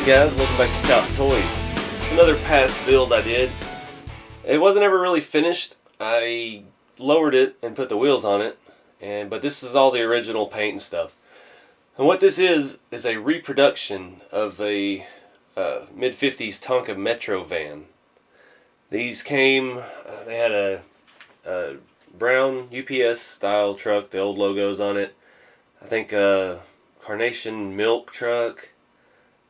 guys, welcome back to Chop Toys. It's another past build I did. It wasn't ever really finished. I lowered it and put the wheels on it, but this is all the original paint and stuff. And what this is a reproduction of a mid-50s Tonka Metro van. These came, they had a brown UPS style truck, the old logos on it. I think Carnation milk truck.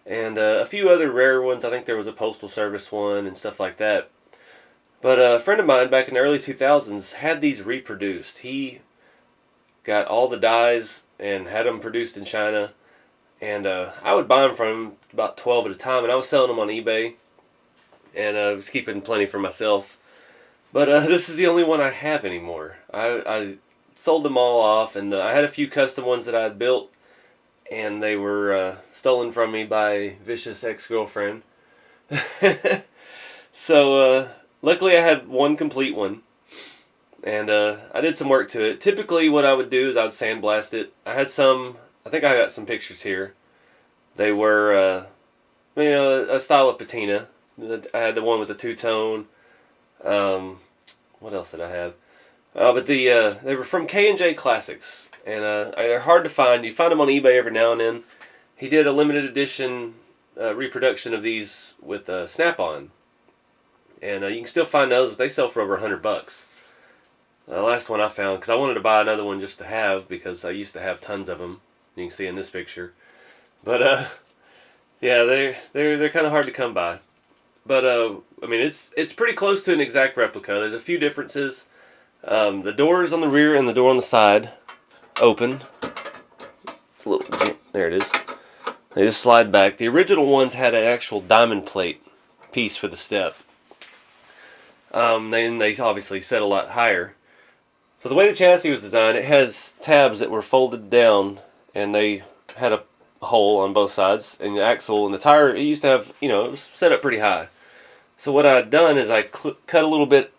And a few other rare ones. I think there was a Postal Service one and stuff like that. But a friend of mine back in the early 2000s had these reproduced. He got all the dies and had them produced in China. And I would buy them from him about 12 at a time. And I was selling them on eBay. And I was keeping plenty for myself. But this is the only one I have anymore. I sold them all off. And I had a few custom ones that I had built. And they were stolen from me by a vicious ex-girlfriend. So, luckily I had one complete one. And I did some work to it. Typically what I would do is I would sandblast it. I had some, I think I got some pictures here. They were, a style of patina. I had the one with the two-tone. What else did I have? But they were from K&J Classics. And they're hard to find. You find them on eBay every now and then. He did a limited edition reproduction of these with Snap-on. And you can still find those, but they sell for over $100. The last one I found, because I wanted to buy another one just to have, because I used to have tons of them. You can see in this picture. But, yeah, they're kind of hard to come by. But, it's pretty close to an exact replica. There's a few differences. The doors on the rear and the door on the side open. It's a little, there it is. They just slide back. The original ones had an actual diamond plate piece for the step. They obviously set a lot higher. So the way the chassis was designed, it has tabs that were folded down, and they had a hole on both sides. And the axle and the tire, it used to have, it was set up pretty high. So what I'd done is I cut a little bit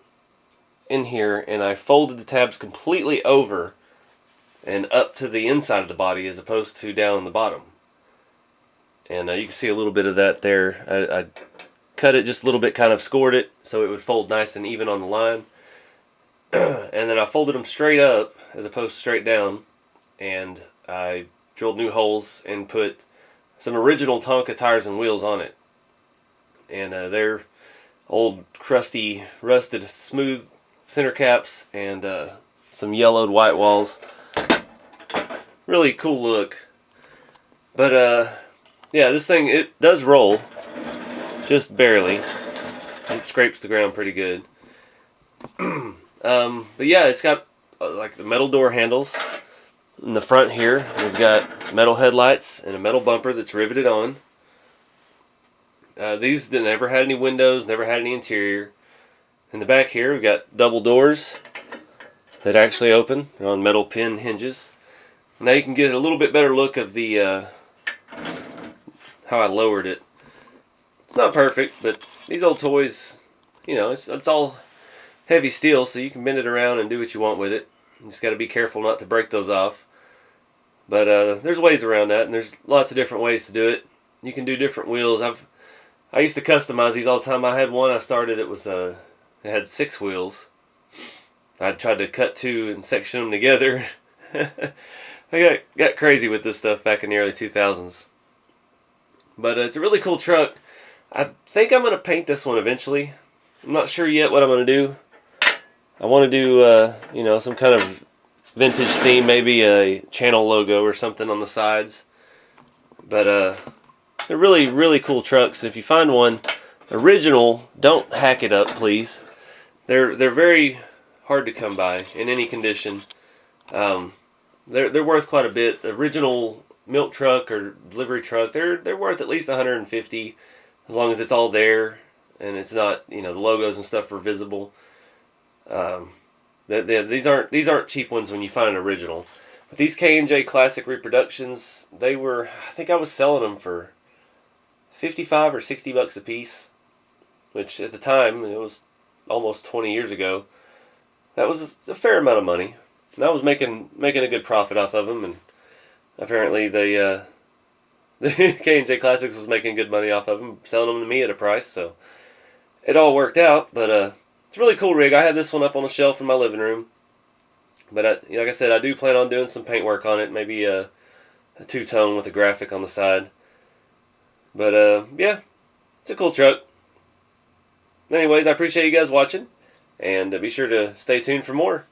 in here, and I folded the tabs completely over and up to the inside of the body as opposed to down the bottom. And you can see a little bit of that there. I cut it just a little bit, kind of scored it so it would fold nice and even on the line. And then I folded them straight up as opposed to straight down. And I drilled new holes and put some original Tonka tires and wheels on it. And they're old, crusty, rusted, smooth center caps and some yellowed white walls. Really cool look. But yeah, this thing, it does roll just barely. It scrapes the ground pretty good. But yeah, it's got like the metal door handles. In the front here, we've got metal headlights and a metal bumper that's riveted on. These never had any windows, never had any interior. In the back here, we've got double doors that actually open. They're on metal pin hinges. Now you can get a little bit better look of the how I lowered it. It's not perfect, but these old toys, it's all heavy steel, so you can bend it around and do what you want with it. You just got to be careful not to break those off. But there's ways around that, and there's lots of different ways to do it. You can do different wheels. I used to customize these all the time. I had one I started. It had 6 wheels. I tried to cut 2 and section them together. I got crazy with this stuff back in the early 2000s. But it's a really cool truck. I think I'm going to paint this one eventually. I'm not sure yet what I'm going to do. I want to do, some kind of vintage theme, maybe a channel logo or something on the sides. But they're really, really cool trucks. And if you find one original, don't hack it up, please. They're very hard to come by in any condition. They're worth quite a bit. The original milk truck or delivery truck, they're worth at least $150, as long as it's all there and it's not, the logos and stuff are visible. These aren't cheap ones when you find an original. But these K&J Classic reproductions, I think I was selling them for $55 or $60 a piece, which at the time, it was almost 20 years ago. That was a fair amount of money. And I was making a good profit off of them, and apparently they K&J Classics was making good money off of them, selling them to me at a price, so it all worked out. But it's a really cool rig. I have this one up on the shelf in my living room. But like I said, I do plan on doing some paint work on it, maybe a two-tone with a graphic on the side. But yeah, it's a cool truck. Anyways, I appreciate you guys watching, and be sure to stay tuned for more.